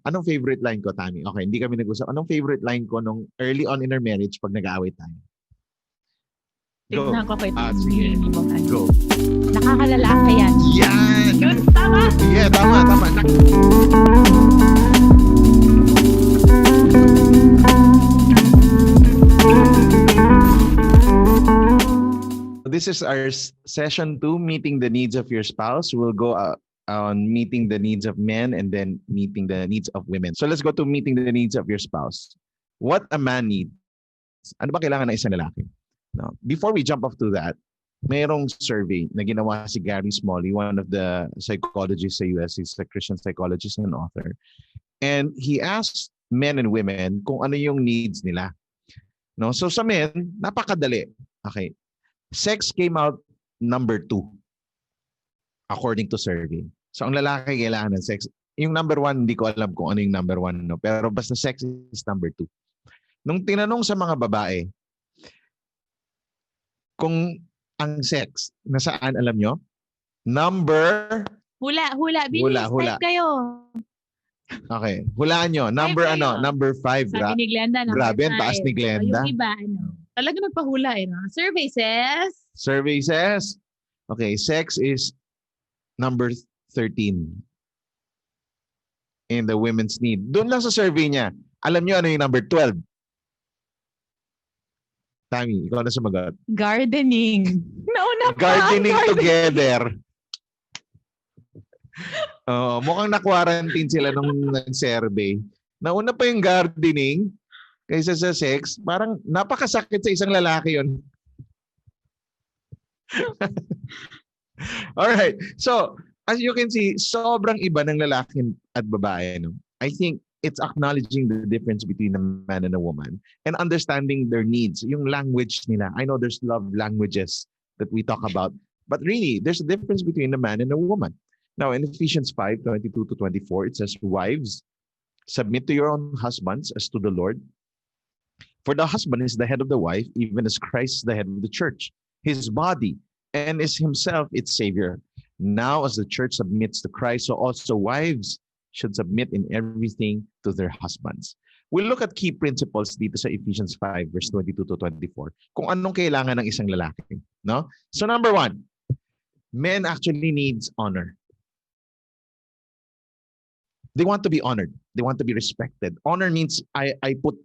Anong favorite line ko, Tami? Okay, hindi kami nag-usap. Anong favorite line ko nung early on in our marriage pag nag-aaway tayo? Go. Tignan ko kay Sige. hindi mo ano. Go. Nakakalalaki yan. Yan! Yun, tama! Yeah, tama. This is our session 2, meeting the needs of your spouse. We'll go on meeting the needs of men and then meeting the needs of women. So let's go to meeting the needs of your spouse. What a man needs. Ano ba kailangan ng isang lalaki? No. Before we jump off to that, mayroong survey na ginawa si Gary Smalley, one of the psychologists sa US. He's a Christian psychologist and author. And he asked men and women kung ano yung needs nila. No? So sa men, napakadali. Okay. Sex came out number 2 according to survey. So ang lalaki kailangan ng sex. Yung number 1, hindi ko alam kung ano yung number 1. No? Pero basta sex is number 2. Nung tinanong sa mga babae, kung ang sex, nasaan alam nyo? Number? Hula. Bilis, Hula. type kayo. Okay. Hulaan nyo. Number Type kayo. Number 5. Sabi ni Glenda, number Grabe, ang 5. taas ni Glenda. Yung iba, talaga nagpahula no? Survey says. Survey says, okay, sex is number 13 in the women's need. Doon lang sa survey niya. Alam nyo ano yung number 12? Tami, ikaw na sumagot. Gardening. Nauna pa. Gardening together. Mukhang na-quarantine sila nung nag-survey. Nauna pa yung gardening kaysa sa sex. Parang napakasakit sa isang lalaki yun. Alright. So, as you can see, sobrang iba ng lalaki at babae. No? I think it's acknowledging the difference between a man and a woman and understanding their needs, yung language nila. I know there's love languages that we talk about, but really, there's a difference between a man and a woman. Now, in Ephesians 5:22-24, it says, "Wives, submit to your own husbands as to the Lord. For the husband is the head of the wife, even as Christ is the head of the church, his body, and is himself its Savior. Now, as the church submits to Christ, so also wives should submit in everything to their husbands." We'll look at key principles dito sa Ephesians 5:22-24, kung anong kailangan ng isang lalaki. No? So number 1, men actually needs honor. They want to be honored. They want to be respected. Honor means I put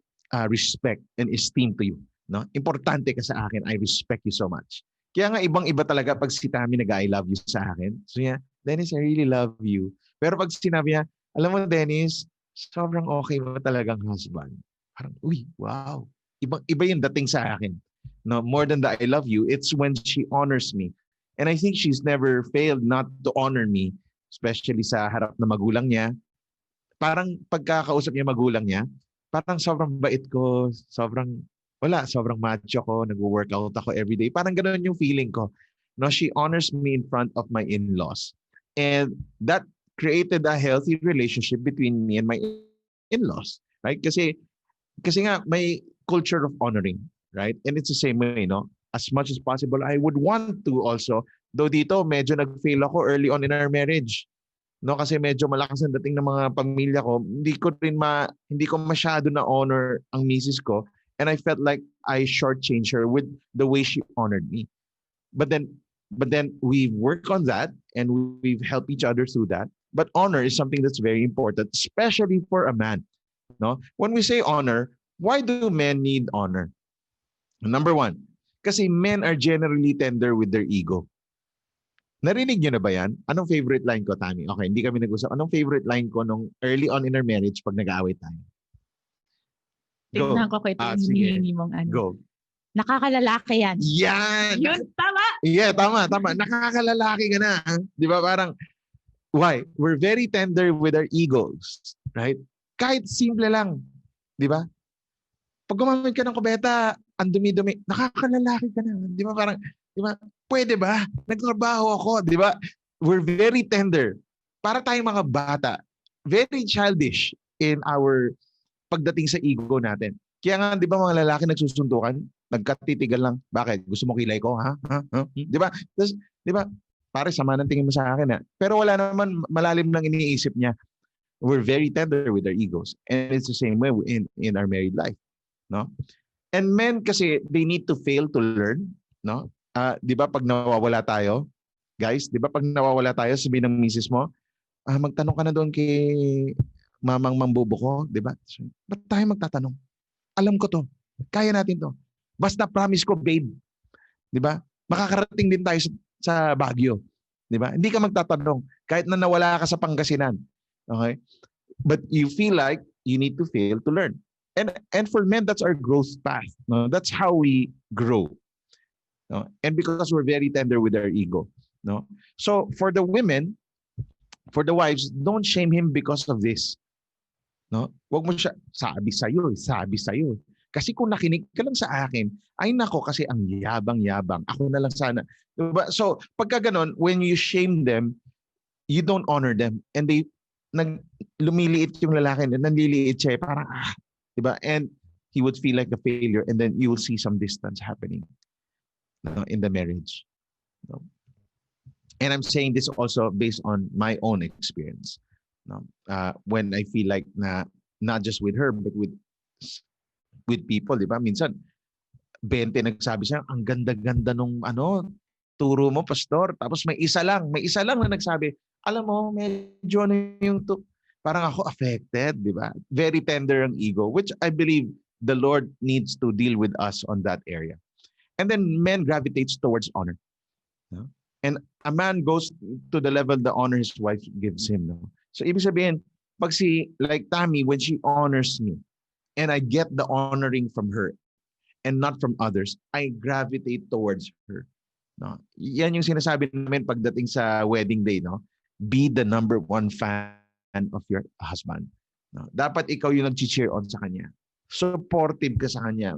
respect and esteem to you. No? Importante ka sa akin. I respect you so much. Kaya nga ibang-iba talaga pag si Tami nag-I love you sa akin. So yeah, Dennis, I really love you. Pero pag sinabi niya, alam mo Dennis, sobrang okay mo talagang husband. Parang, uy, wow. Iba yung dating sa akin. No, more than the I love you, it's when she honors me. And I think she's never failed not to honor me, especially sa harap na magulang niya. Parang pagkakausap niya magulang niya, parang sobrang bait ko, sobrang macho ko, nag-workout ako everyday. Parang ganoon yung feeling ko. No, she honors me in front of my in-laws. And that created a healthy relationship between me and my in-laws, right? Kasi nga may culture of honoring, right? And it's the same way, no? As much as possible, I would want to also, though dito medyo nag-fail ako early on in our marriage. No, kasi medyo malakas ang dating ng mga pamilya ko, hindi ko masyado na honor ang misis ko, and I felt like I shortchanged her with the way she honored me. But then we work on that and we've helped each other through that. But honor is something that's very important, especially for a man. No? When we say honor, why do men need honor? Number 1, kasi men are generally tender with their ego. Narinig nyo na ba yan? Anong favorite line ko, Tami? Okay, hindi kami nag-usap. Anong favorite line ko nung early on in our marriage pag nag-aaway tayo? Go. Tignan ko kay hindi mong ano. Go. Nakakalalaki yan. Yan! Yun, tama! Yeah, tama. Nakakalalaki ka na. Di ba? Parang, why? We're very tender with our egos. Right? Kahit simple lang. Di ba? Pag gumamit ka ng kubeta, ang dumi-dumi, nakakalalaki ka na. Di ba? Parang, di ba? Pwede ba? Nagtrabaho ako, di ba? We're very tender. Para tayong mga bata, very childish in our pagdating sa ego natin. Kaya nga, di ba mga lalaki nagsusuntukan? Nagkatitigan lang. Bakit? Gusto mo kilay ko? Ha? Di ba? Tapos, di ba? Pare, sama ng tingin mo sa akin. Ha? Pero wala naman malalim nang iniisip niya. We're very tender with our egos. And it's the same way in our married life. No? And men kasi, they need to fail to learn. No? Di ba pag nawawala tayo, guys, di ba pag nawawala tayo, sabihin ng misis mo, magtanong ka na doon kay mamang mambubo ko, di ba? So, ba't tayo magtatanong? Alam ko to. Kaya natin to. Basta promise ko, babe. Di ba? Makakarating din tayo sa Baguio. Di ba? Hindi ka magtatanong. Kahit na nawala ka sa Pangasinan. Okay? But you feel like you need to fail to learn. And for men, that's our growth path. No? That's how we grow. No? And because we're very tender with our ego. No? So for the women, for the wives, don't shame him because of this. No? Wag mo siya, sabi sa'yo. Kasi kung nakinig ka lang sa akin, ay nako, kasi ang yabang-yabang. Ako na lang sana. Diba? So pagka ganon, when you shame them, you don't honor them. And lumiliit yung lalaki, nanliliit siya, parang diba? And he would feel like a failure, and then you will see some distance happening, no, in the marriage. No? And I'm saying this also based on my own experience. No? When I feel like not just with her, but with people, di ba? Minsan, 20 nagsabi siya, ang ganda-ganda nung turo mo, pastor. Tapos may isa lang na nagsabi, alam mo, medyo yung parang ako affected, di ba? Very tender ang ego, which I believe the Lord needs to deal with us on that area. And then men gravitates towards honor. No? And a man goes to the level the honor his wife gives him. No? So ibig sabihin, pag like Tammy, when she honors me, and I get the honoring from her and not from others, I gravitate towards her. No? Yan yung sinasabi namin pagdating sa wedding day. No? Be the number one fan of your husband. No? Dapat ikaw yung nag-cheer on sa kanya. Supportive ka sa kanya.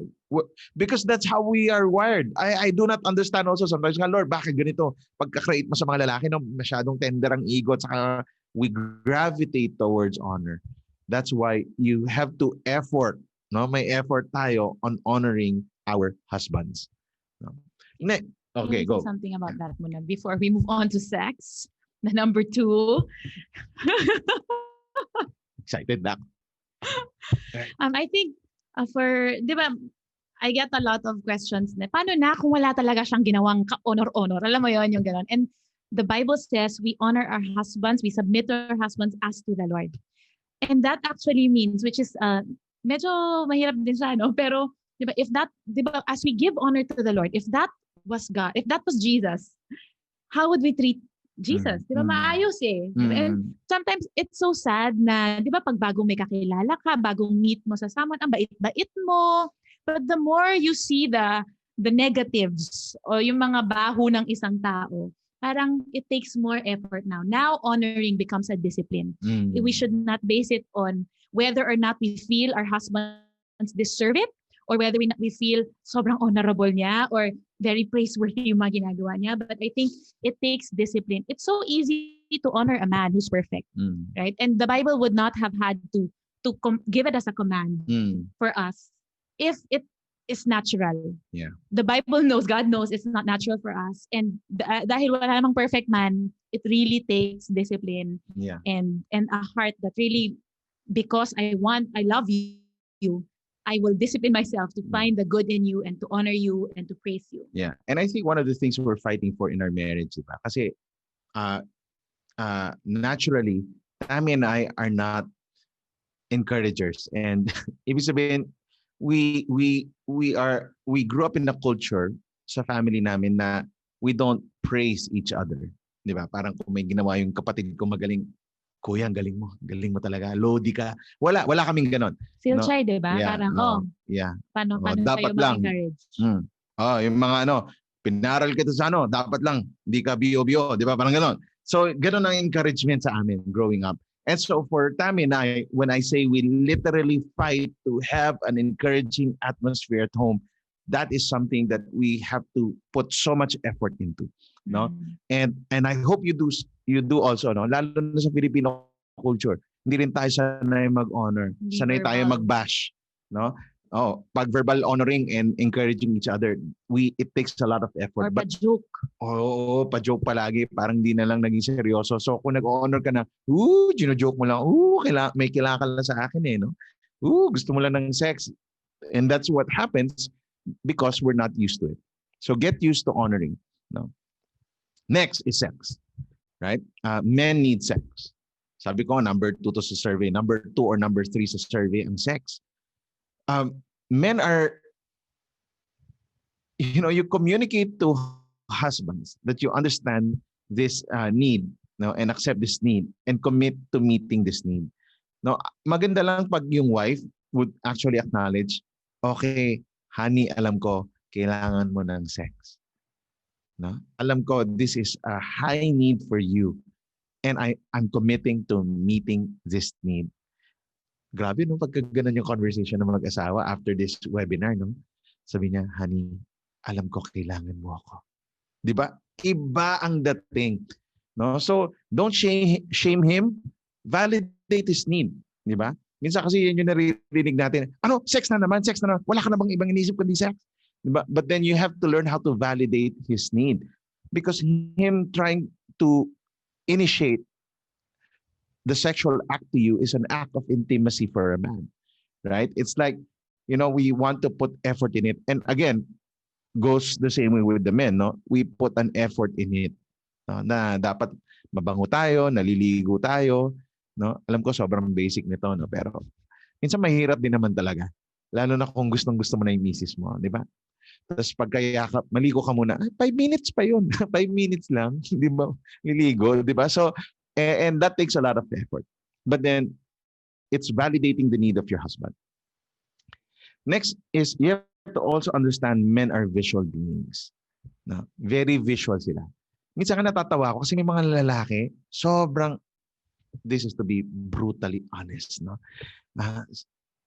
Because that's how we are wired. I do not understand also sometimes, Lord, bakit ganito? Pagka-create mo sa mga lalaki, no, masyadong tender ang ego at saka we gravitate towards honor. That's why you have to effort. No? May effort tayo on honoring our husbands. No? Okay, go. Something about that muna before we move on to sex. The number 2. Excited na. I think di ba, I get a lot of questions na, paano na kung wala talaga siyang ginawang ka-honor-honor? Alam mo yon yung gano'n. And the Bible says we honor our husbands, we submit to our husbands as to the Lord. And that actually means, which is, medyo mahirap din siya, no? Pero, di ba, as we give honor to the Lord, if that was God, if that was Jesus, how would we treat Jesus? Di ba, maayos eh. And sometimes, it's so sad na, di ba, pag bagong may kakilala ka, bagong meet mo sa someone, ang bait-bait mo. But the more you see the negatives o yung mga baho ng isang tao, parang it takes more effort now. Now, honoring becomes a discipline. We should not base it on whether or not we feel our husbands deserve it, or whether we feel sobrang honorable niya or very praiseworthy yung mga ginagawa niya. But I think it takes discipline. It's so easy to honor a man who's perfect, right? And the Bible would not have had to give it as a command for us if it is natural. Yeah. The Bible knows, God knows it's not natural for us. And dahil wala namang perfect man, it really takes discipline and a heart that really, because I love you, I will discipline myself to find the good in you and to honor you and to praise you. Yeah. And I think one of the things we're fighting for in our marriage, diba? Kasi naturally, Tammy and I are not encouragers. And ibig sabihin, we grew up in a culture sa family namin na we don't praise each other. Diba? Parang kung may ginawa yung kapatid ko magaling, Kuya, galing mo talaga. Lodi ka. Wala kaming ganon. Feel shy, diba? Yeah, parang, paano dapat kayo lang. ma-encourage? Yung mga pinaral kita sa dapat lang. Hindi ka bio-bio. Di ba? Parang ganon. So, ganon ang encouragement sa amin growing up. And so for Tammy and I, when I say we literally fight to have an encouraging atmosphere at home, that is something that we have to put so much effort into. No? And I hope you do also, no? Lalo na sa Filipino culture. Hindi rin tayo sanay mag-honor. Sanay tayo mag-bash, no? Pag verbal honoring and encouraging each other, it takes a lot of effort. Or pa-joke. Pa-joke palagi. Parang di na lang naging seryoso. So kung nag-honor ka na, gino-joke mo lang, may kailangan ka lang sa akin eh, no? Gusto mo lang ng sex. And that's what happens because we're not used to it. So get used to honoring. No? Next is sex. Right? Men need sex. Sabi ko, number 2 to sa survey. Number 2 or number 3 sa survey ang sex. Men are, you communicate to husbands that you understand this need, no, and accept this need and commit to meeting this need. No, maganda lang pag yung wife would actually acknowledge, okay, honey, alam ko, kailangan mo ng sex. No? Alam ko, this is a high need for you and I'm committing to meeting this need. Grabe, no? Pagka ganun yung conversation ng mag-asawa after this webinar, no? Sabi niya, honey, alam ko kailangan mo ako. Di ba? Iba ang dating. No? So, don't shame him. Validate his need. Di ba? Minsan kasi yun yung naririnig natin. Sex na naman. Wala ka na bang ibang inisip kundi sex? Diba? But then you have to learn how to validate his need. Because him trying to initiate the sexual act to you is an act of intimacy for a man. Right? It's like, we want to put effort in it. And again, goes the same way with the men. No? We put an effort in it. No? Na dapat mabango tayo, naliligo tayo. No? Alam ko sobrang basic nito. No? Pero minsan mahirap din naman talaga. Lalo na kung gustong-gusto mo na yung misis mo. Di ba? Tapos pagkayakap, maligo ka muna. 5 minutes pa yun. 5 minutes lang. Di ba? Liligo. Di ba? So, and that takes a lot of effort. But then, it's validating the need of your husband. Next is, you have to also understand men are visual beings. No? Very visual sila. Minsan ka natatawa ako kasi may mga lalaki, sobrang, this is to be brutally honest, no?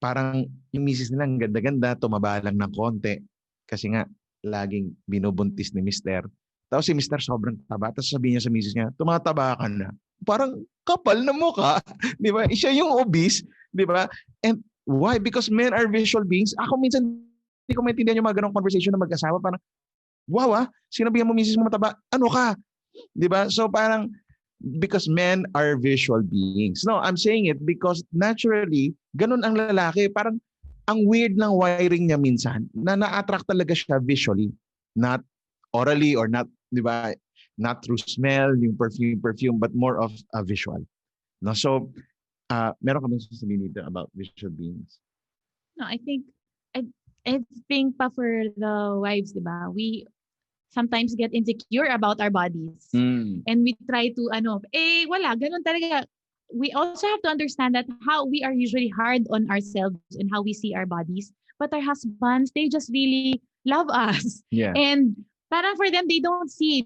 Parang yung misis nila, ang ganda-ganda, tumaba lang ng konti. Kasi nga, laging binubuntis ni mister. Tapos si mister sobrang taba. Tapos sabihin niya sa misis niya, tumataba ka na. Parang kapal na mukha. Di ba? Siya yung obese. Di ba? And why? Because men are visual beings. Ako minsan, hindi ko maintindihan yung mga ganong conversation na mag-asawa. Parang, wow sinabihan mo misis mo mataba. Ano ka? Di ba? So parang, because men are visual beings. No, I'm saying it because naturally, ganun ang lalaki. Parang, ang weird ng wiring niya minsan na na-attract talaga siya visually, not orally or not, di ba, not through smell, yung perfume, but more of a visual. No, so meron ka bang sasabihin dito about visual beings? No, I think pa for the wives, di ba, we sometimes get insecure about our bodies. And we try to, wala, ganun talaga. We also have to understand that how we are usually hard on ourselves and how we see our bodies. But our husbands, they just really love us. Yeah. And parang for them, they don't see.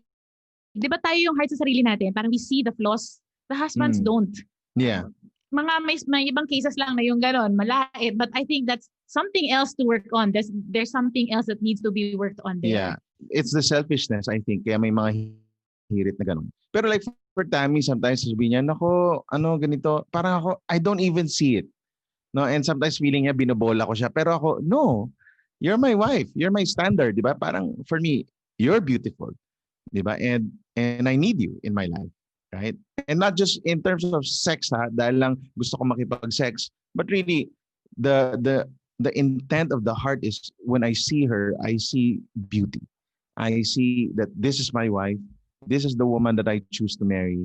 Di ba tayo yung hard sa sarili natin? Parang we see the flaws. The husbands don't. Yeah. May ibang cases lang na yung ganon, malait. But I think that's something else to work on. There's something else that needs to be worked on there. Yeah. It's the selfishness, I think. Kaya may mga hirit na ganon. Pero like for Tammy, sometimes sabihin niya, nako, ganito. Parang ako, I don't even see it. No? And sometimes feeling niya, binobola ko siya. Pero ako, no. You're my wife. You're my standard. Di ba? Parang for me, you're beautiful. Di ba? And I need you in my life. Right? And not just in terms of sex, dahil lang gusto ko makipag-sex. But really, the intent of the heart is when I see her, I see beauty. I see that this is my wife. This is the woman that I choose to marry,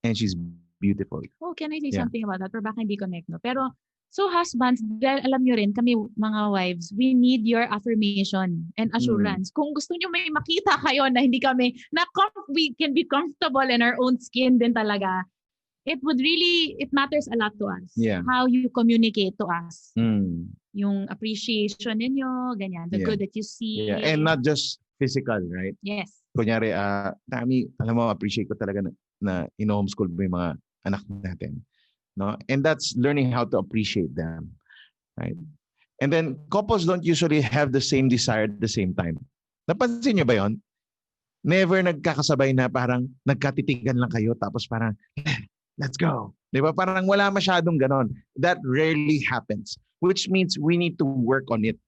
and she's beautiful. Oh, can I say something about that? Pero baka hindi connect, no? Pero, so husbands, dahil alam nyo rin, kami mga wives, we need your affirmation and assurance. Kung gusto nyo may makita kayo na hindi kami, we can be comfortable in our own skin din talaga, it matters a lot to us. Yeah. How you communicate to us. Yung appreciation ninyo, ganyan, the good that you see. Yeah. And not just physical, right? Yes. Kunyari, Tami, alam mo, appreciate ko talaga na in-homeschool mo yung mga anak natin. No? And that's learning how to appreciate them. Right? And then, couples don't usually have the same desire at the same time. Napansin nyo ba yon? Never nagkakasabay na parang nagkatitigan lang kayo tapos parang, let's go. Di ba? Parang wala masyadong ganon. That rarely happens, which means we need to work on it.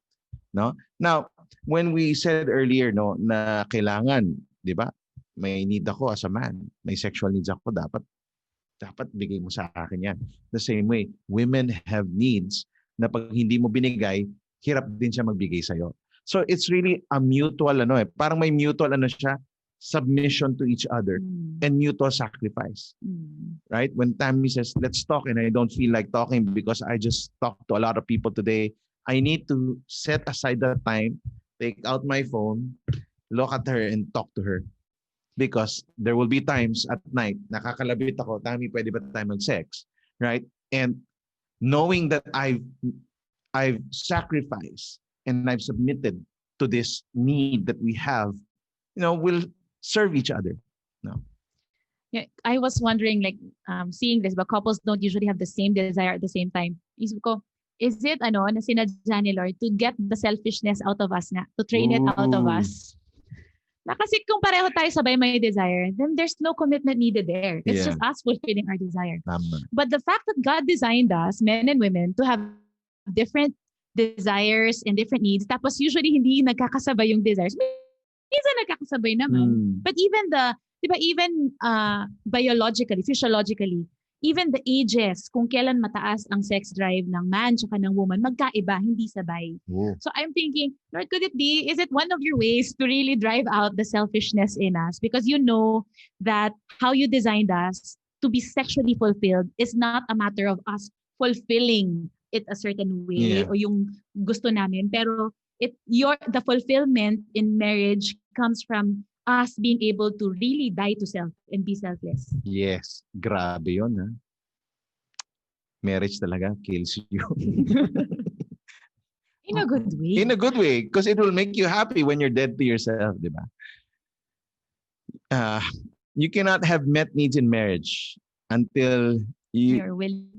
No? Now, when we said earlier no na kailangan, 'di ba? May need ako as a man, may sexual needs ako, dapat bigay mo sa akin 'yan. The same way, women have needs na pag hindi mo binigay, hirap din siya magbigay sa iyo. So it's really a mutual parang may mutual siya, submission to each other and mutual sacrifice. Right? When Tammy says, let's talk, and I don't feel like talking because I just talked to a lot of people today, I need to set aside that time, take out my phone, look at her and talk to her. Because there will be times at night, nakakalabit ako, Tammy, pwede ba tayo mag-sex? Right? And knowing that I've sacrificed and I've submitted to this need that we have, will serve each other. No? Yeah, I was wondering, like, seeing this, but couples don't usually have the same desire at the same time. Isip ko, is it na sinadya ni Lord to get the selfishness out of us na, to train it out of us? Na kasi kung pareho tayo sabay may desire, then there's no commitment needed there. It's just us fulfilling our desire. But the fact that God designed us, men and women, to have different desires and different needs, tapos usually hindi nagkakasabay yung desires. Minsan nagkakasabay naman. But even biologically, physiologically, even the ages, kung kailan mataas ang sex drive ng man tsaka ng woman, magkaiba, hindi sabay. So I'm thinking, Lord, is it one of your ways to really drive out the selfishness in us? Because you know that how you designed us to be sexually fulfilled is not a matter of us fulfilling it a certain way o yung gusto namin. Pero the fulfillment in marriage comes from us being able to really die to self and be selfless. Yes. Grabe yun, ha? Marriage talaga kills you. In a good way. In a good way. Because it will make you happy when you're dead to yourself, di ba? You cannot have met needs in marriage until you're willing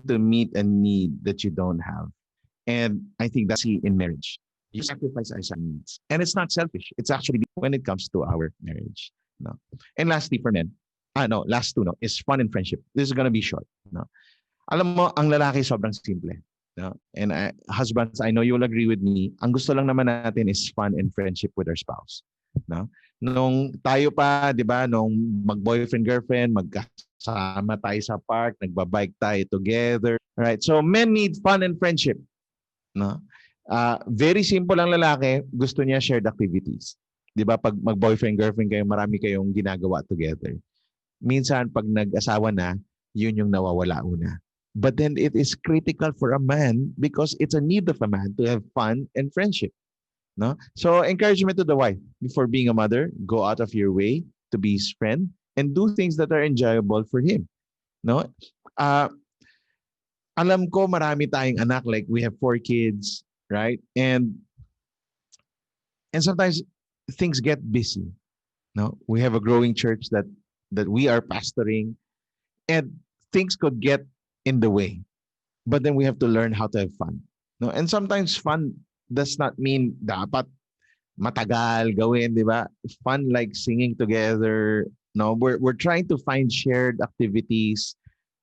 to meet a need that you don't have. And I think that's key in marriage. You sacrifice our needs. And it's not selfish. It's actually when it comes to our marriage. No. And lastly for men, last two, is fun and friendship. This is gonna be short. No. Alam mo, ang lalaki sobrang simple. No? And husbands, I know you'll agree with me, ang gusto lang naman natin is fun and friendship with our spouse. No? Nung tayo pa, di ba, nung mag-boyfriend, girlfriend, magkasama tayo sa park, nagbabike tayo together. Right? So men need fun and friendship. No? Very simple ang lalaki, gusto niya shared activities. 'Di ba pag mag-boyfriend girlfriend kayo, marami kayong ginagawa together. Minsan pag nag-asawa na, yun yung nawawala una. But then it is critical for a man because it's a need of a man to have fun and friendship. No? So encouragement to the wife, before being a mother, go out of your way to be his friend and do things that are enjoyable for him. No? Alam ko marami tayong anak, like we have 4 kids, right? And sometimes things get busy. No, we have a growing church that we are pastoring, and things could get in the way. But then we have to learn how to have fun. No, and sometimes fun does not mean dapat matagal gawin, di ba? Fun like singing together. No, we're trying to find shared activities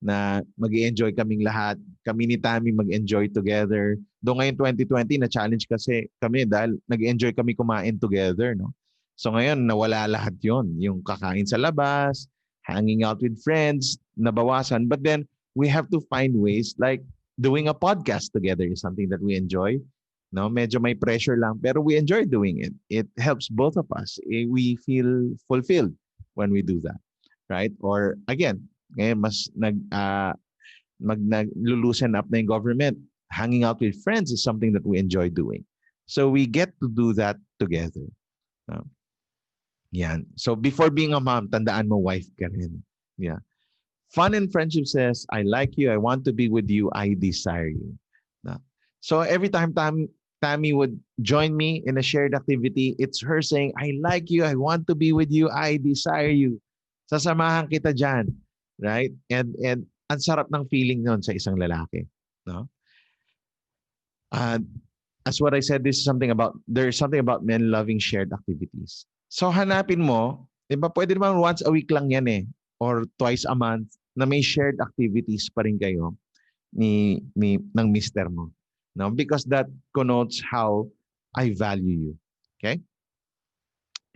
na mag-enjoy kaming lahat. Kami ni Tammy mag-enjoy together. Doon ngayon 2020 na challenge kasi kami dahil nag-enjoy kami kumain together, no? So ngayon nawala lahat 'yon, yung kakain sa labas, hanging out with friends, nabawasan. But then we have to find ways like doing a podcast together is something that we enjoy. No, medyo may pressure lang pero we enjoy doing it. It helps both of us. We feel fulfilled when we do that, right? Or again, ngayon mas naglulusen up na yung government. Hanging out with friends is something that we enjoy doing. So we get to do that together. Yan. So before being a mom, tandaan mo wife ka rin. Yeah. Fun and friendship says, I like you, I want to be with you, I desire you. So every time Tammy would join me in a shared activity, it's her saying, I like you, I want to be with you, I desire you. Sasamahan kita dyan. Right? And ang sarap ng feeling nun sa isang lalaki, no? As what I said, there's something about men loving shared activities. So hanapin mo Di ba? Pwede naman once a week lang yan eh. Or twice a month na may shared activities pa rin kayo ng mister mo. No? Because that connotes how I value you. Okay?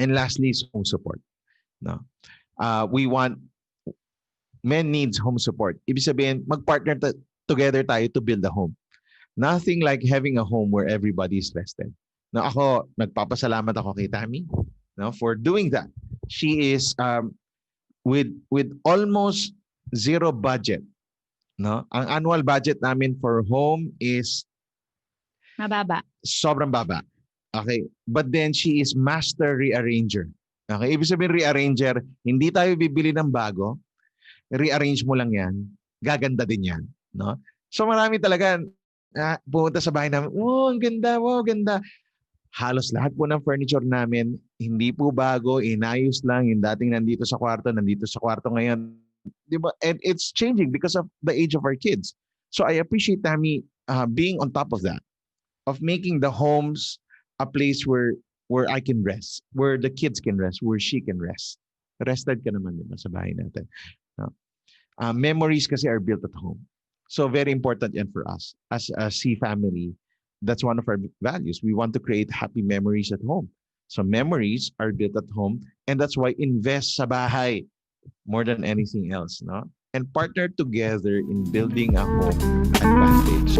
And lastly is home support. No? Men needs home support. Ibig sabihin, mag-partner together tayo to build a home. Nothing like having a home where everybody is rested. Now ako, nagpapasalamat ako kay Tammy, no, for doing that. She is with almost zero budget. No? Ang annual budget namin for home is Mababa. sobrang baba. Okay? But then she is master rearranger. Okay? Ibig sabihin rearranger, hindi tayo bibili ng bago. Rearrange mo lang yan. Gaganda din yan. No? So marami talaga pumunta sa bahay namin, ang ganda, wow, ganda. Halos lahat po ng furniture namin, hindi po bago, inayos lang. Yung dating nandito sa kwarto ngayon. Diba? And it's changing because of the age of our kids. So I appreciate Tammy being on top of that, of making the homes a place where I can rest, where the kids can rest, where she can rest. Rested ka naman diba, sa bahay natin. No? Memories kasi are built at home. So very important yan for us. As a C family, that's one of our values. We want to create happy memories at home. So memories are built at home, and that's why invest sa bahay more than anything else, no? And partner together in building a home advantage.